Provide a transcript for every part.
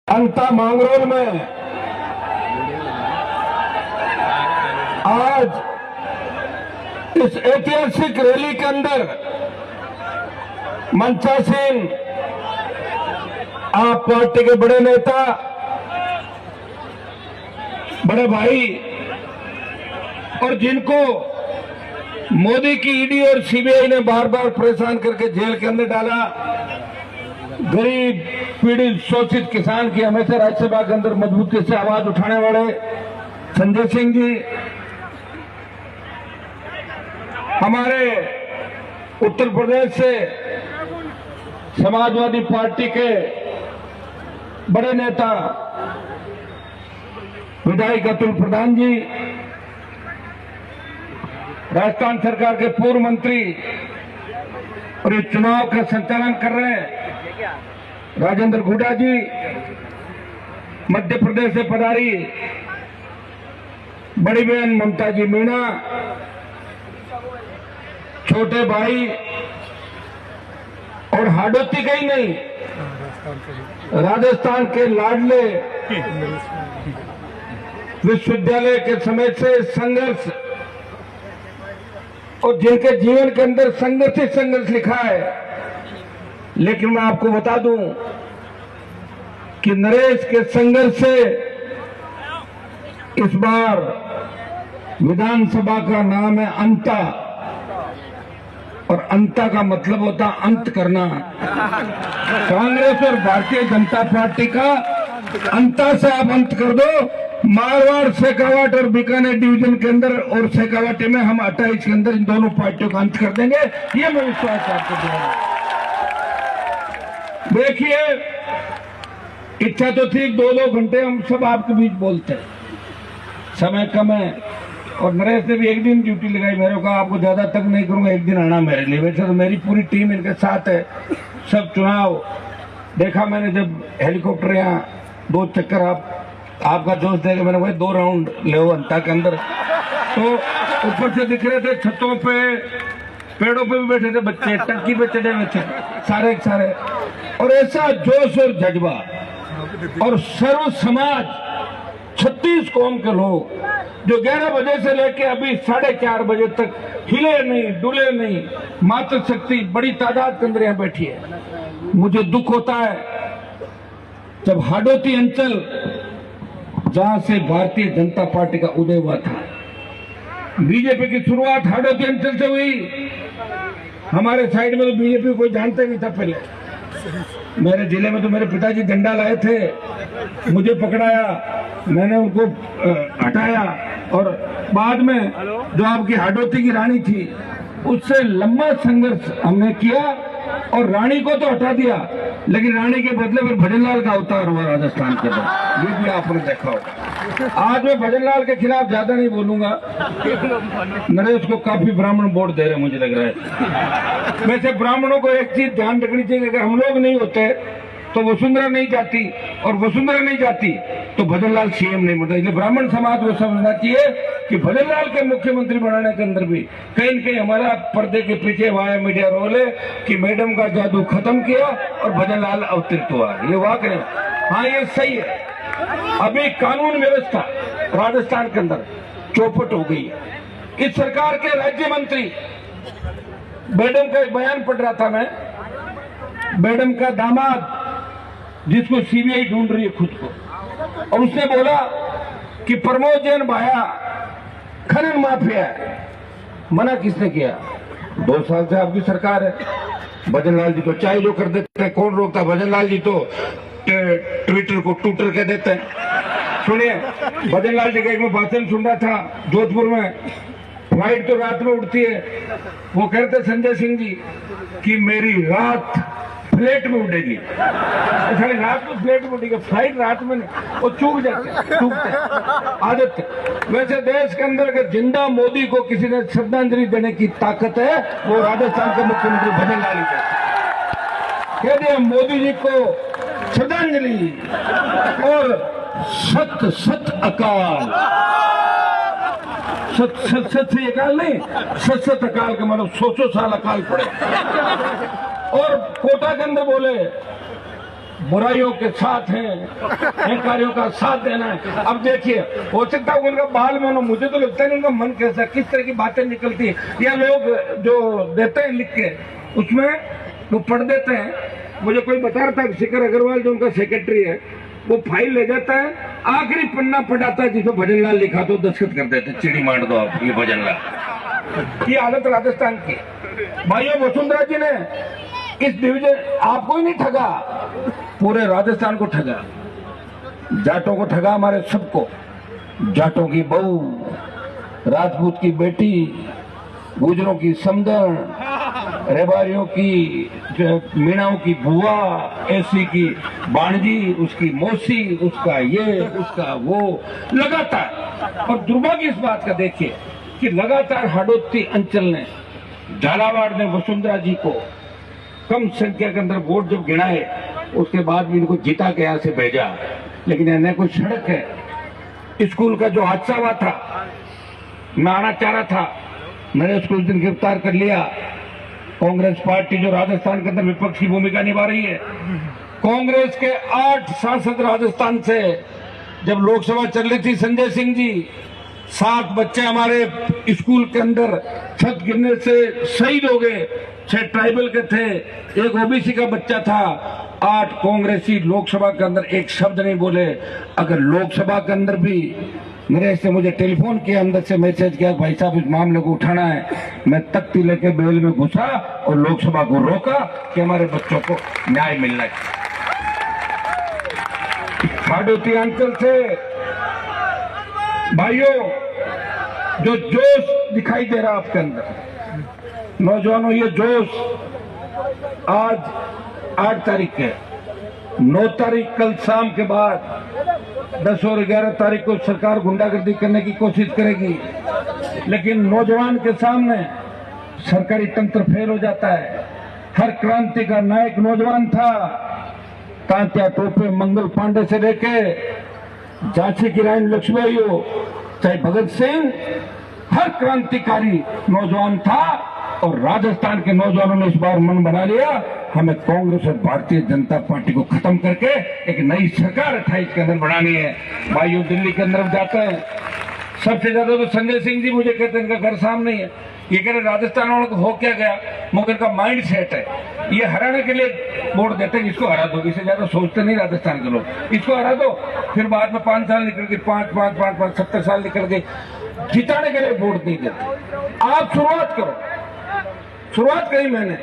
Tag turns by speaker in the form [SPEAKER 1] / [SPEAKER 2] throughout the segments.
[SPEAKER 1] अंता मांगरोल में आज इस ऐतिहासिक रैली के अंदर मंचासीन आप पार्टी के बड़े नेता, बड़े भाई और जिनको मोदी की ईडी और सीबीआई ने बार बार परेशान करके जेल के अंदर डाला, गरीब पीड़ित शोषित किसान की हमेशा राज्यसभा के अंदर मजबूती से आवाज उठाने वाले संजय सिंह जी, हमारे उत्तर प्रदेश से समाजवादी पार्टी के बड़े नेता विधायक अतुल प्रधान जी, राजस्थान सरकार के पूर्व मंत्री और इस चुनाव का संचालन कर रहे हैं राजेंद्र हुड्डा जी, मध्य प्रदेश से पधारी बड़ी बहन ममता जी मीणा, छोटे भाई और हाड़ौती का ही नहीं, राजस्थान के लाडले विश्वविद्यालय के समय से संघर्ष और जिनके जीवन के अंदर संघर्ष ही संघर्ष लिखा है। लेकिन मैं आपको बता दूं कि नरेश के संघर्ष से इस बार विधानसभा का नाम है अंता, और अंता का मतलब होता अंत करना। कांग्रेस और भारतीय जनता पार्टी का अंता से आप अंत कर दो। मारवाड़, शेखावाट और बीकानेर डिवीजन के अंदर और शेखावाटी में हम 28 के अंदर इन दोनों पार्टियों का अंत कर देंगे, ये मैं विश्वास आपको दूंगा। देखिए, इच्छा तो थी 2-2 घंटे हम सब आपके बीच बोलते हैं, समय कम है और नरेश ने भी एक दिन ड्यूटी लगाई मेरे को, आपको ज्यादा तक नहीं करूंगा, एक दिन आना मेरे लिए। वैसे तो मेरी पूरी टीम इनके साथ है, सब चुनाव देखा मैंने, जब हेलीकॉप्टर यहाँ 2 चक्कर आपका दोस्त देखे मैंने, वही 2 राउंड ले अंता के अंदर, तो ऊपर से दिख रहे थे, छतों पे पेड़ों पे भी बैठे थे बच्चे, टंकी पे चढ़े हुए थे सारे के सारे, और ऐसा जोश और जज्बा, और सर्व समाज 36 कौम के लोग जो 11 बजे से लेके अभी 4:30 बजे तक हिले नहीं डुले नहीं, मातृशक्ति बड़ी तादाद के अंदर यहाँ बैठी है। मुझे दुख होता है जब हाड़ौती अंचल, जहां से भारतीय जनता पार्टी का उदय हुआ था, बीजेपी की शुरुआत हाड़ौती अंचल से हुई। हमारे साइड में तो बीजेपी कोई जानता ही नहीं था पहले। मेरे जिले में तो मेरे पिताजी डंडा लाए थे, मुझे पकड़ाया, मैंने उनको हटाया, और बाद में जो आपकी हाड़ौती की रानी थी उससे लंबा संघर्ष हमने किया और रानी को तो हटा दिया, लेकिन रानी के बदले फिर भजनलाल का अवतार हुआ राजस्थान के अंदर, ये भी आपने देखा होगा। आज मैं भजनलाल के खिलाफ ज्यादा नहीं बोलूंगा, नरेश को काफी ब्राह्मण वोट दे रहे मुझे लग रहा है। वैसे ब्राह्मणों को एक चीज ध्यान रखनी चाहिए, अगर हम लोग नहीं होते तो वसुंधरा नहीं जाती, और वसुंधरा नहीं जाती तो भजनलाल सीएम नहीं बनता। इसलिए ब्राह्मण समाज को समझना चाहिए कि भजनलाल के मुख्यमंत्री बनाने के अंदर भी कहीं न कहीं हमारा पर्दे के पीछे वाया मीडिया रोल है कि मैडम का जादू खत्म किया और भजनलाल अवतरित हुआ। ये वाकई, हाँ ये सही है। अभी कानून व्यवस्था राजस्थान के अंदर चौपट हो गई है। इस सरकार के राज्य मंत्री, मैडम का एक बयान पढ़ रहा था मैं, मैडम का दामाद जिसको सीबीआई ढूंढ रही है खुद को, और उसने बोला कि प्रमोद जैन भाया खनन माफिया है। मना किसने किया? 2 साल से आपकी सरकार है। भजनलाल जी तो चाय जो कर देते हैं, कौन रोकता? भजनलाल जी तो ट्विटर को टूटर कह देते हैं। सुनिए, भजनलाल जी का एक मैं भाषण सुन रहा था जोधपुर में, फ्लाइट तो रात में उड़ती है, वो कहते संजय सिंह जी कि मेरी रात फ्लाइट में उड़ेगी। सारी रात को फ्लाइट में उड़ेगी, फ्लाइट रात में नहीं, वो चूक जाते आदत है। वैसे देश के अंदर अगर जिंदा मोदी को किसी ने श्रद्धांजलि देने की ताकत है, वो राजस्थान के मुख्यमंत्री भजनलाल जी कह दिया मोदी जी को श्रद्धांजलि, और सत सत अकाल, सत सत सत से अकाल नहीं, सत सत अकाल का मतलब 100 साल अकाल पड़े। और कोटा के अंदर बोले बुराइयों के साथ हैं, कार्यों का साथ देना है। अब देखिए, हो सकता है उनका बाल में मुझे तो लगता है उनका मन कैसा, किस तरह की बातें निकलती है, या लोग जो देते हैं लिख के उसमें वो पढ़ देते हैं। मुझे कोई बता रहा था, शिखर अग्रवाल जो उनका सेक्रेटरी है, वो फाइल ले जाता है, आखिरी पन्ना पढ़ाता है जिसमें भजन लाल लिखा तो दस्तखत कर देते, चिड़ी मार दो आप, ये भजन लाल। ये हालत राजस्थान की। भाइयों, वसुंधरा जी ने इस डिवीजन आपको ही नहीं ठगा, पूरे राजस्थान को ठगा, जाटों को ठगा, हमारे सबको। जाटों की बहू, राजपूत की बेटी, गुजरों की समदन, रेबारियों की, मीणाओं की बुआ, ऐसी की बाणजी, उसकी मौसी, उसका ये, उसका वो, लगातार। और दुर्भाग्य इस बात का देखिए कि लगातार हाड़ोती अंचल ने, झालावाड़ ने वसुंधरा जी को कम संख्या के अंदर वोट जब गिनाए, उसके बाद भी इनको जीता के यहाँ से भेजा। लेकिन इन्हें कुछ सड़क है, स्कूल का जो हादसा हुआ था, मैं आना चाह रहा था, मैंने उसको उस दिन गिरफ्तार कर लिया। कांग्रेस पार्टी जो राजस्थान के अंदर विपक्ष की भूमिका निभा रही है, कांग्रेस के 8 सांसद राजस्थान से, जब लोकसभा चल रही थी, संजय सिंह जी, 7 बच्चे हमारे स्कूल के अंदर छत गिरने से शहीद हो गए, 6 ट्राइबल के थे, 1 ओबीसी का बच्चा था। 8 कांग्रेसी लोकसभा के अंदर एक शब्द नहीं बोले। अगर लोकसभा के अंदर भी मेरे से मुझे टेलीफोन किया, अंदर से मैसेज किया, भाई साहब इस मामले को उठाना है, मैं तख्ती लेके बेल में घुसा और लोकसभा को रोका कि हमारे बच्चों को न्याय मिलना चाहिए। हाड़ोती अंचल से भाइयों, जो जोश दिखाई दे रहा आपके अंदर, नौजवानों, ये जोश आज 8 तारीख है, 9 तारीख कल शाम के बाद 10 और 11 तारीख को सरकार गुंडागर्दी करने की कोशिश करेगी। लेकिन नौजवान के सामने सरकारी तंत्र फेल हो जाता है। हर क्रांति का नायक नौजवान था, तात्या टोपे, मंगल पांडे से लेके झांसी की रानी लक्ष्मीबाई हो, चाहे भगत सिंह, हर क्रांतिकारी नौजवान था। और राजस्थान के नौजवानों ने इस बार मन बना लिया, हमें कांग्रेस और भारतीय जनता पार्टी को खत्म करके एक नई सरकार 28 के अंदर बनानी है। भाइयों, दिल्ली के अंदर जाते हैं, सबसे ज्यादा तो संजय सिंह जी मुझे कहते हैं इनका घर सामने ही है। ये कह रहे राजस्थान वालों को हो क्या गया, मगर इनका माइंड सेट है, ये हराने के लिए वोट देते हैं, इसको हरा दो, इससे ज्यादा सोचते नहीं राजस्थान के लोग, इसको हरा दो, फिर बाद में 5 साल निकल गए, 5 70 साल निकल गए, जिताने के लिए वोट नहीं देते। आप शुरुआत करो, शुरुआत करी मैंने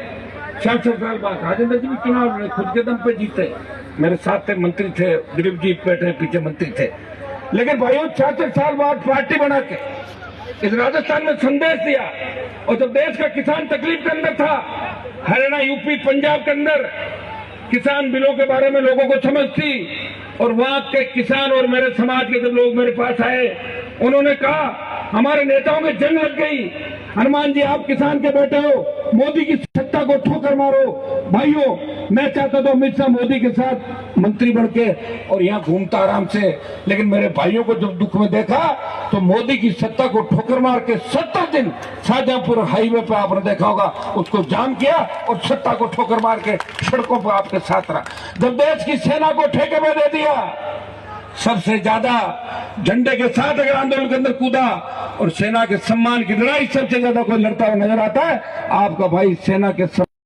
[SPEAKER 1] 66 साल बाद। राजेंद्र जी भी चुनाव में खुद के दम पे जीते, मेरे साथ थे मंत्री थे, दिलीप जी बैठे पीछे मंत्री थे। लेकिन भाइयों, 66 साल बाद पार्टी बना के इस राजस्थान में संदेश दिया। और जब देश का किसान तकलीफ के अंदर था, हरियाणा, यूपी, पंजाब के अंदर किसान बिलों के बारे में लोगों को समझ थी, और वहां के किसान और मेरे समाज के जब लोग मेरे पास आए, उन्होंने कहा हमारे नेताओं में जंग लग गई, हनुमान जी आप किसान के बेटे हो, मोदी की सत्ता को ठोकर मारो। भाइयों, मैं चाहता था अमित शाह मोदी के साथ मंत्री बन के और यहाँ घूमता आराम से, लेकिन मेरे भाइयों को जब दुख में देखा तो मोदी की सत्ता को ठोकर मार के 70 दिन शाहजहांपुर हाईवे पे आपने देखा होगा, उसको जाम किया और सत्ता को ठोकर मार के सड़कों पर आपके साथ रहा। जब देश की सेना को ठेके में दे दिया, सबसे ज्यादा झंडे के साथ अगर आंदोलन के अंदर कूदा और सेना के सम्मान की लड़ाई सबसे ज्यादा कोई लड़ता हुआ नजर आता है, आपका भाई सेना के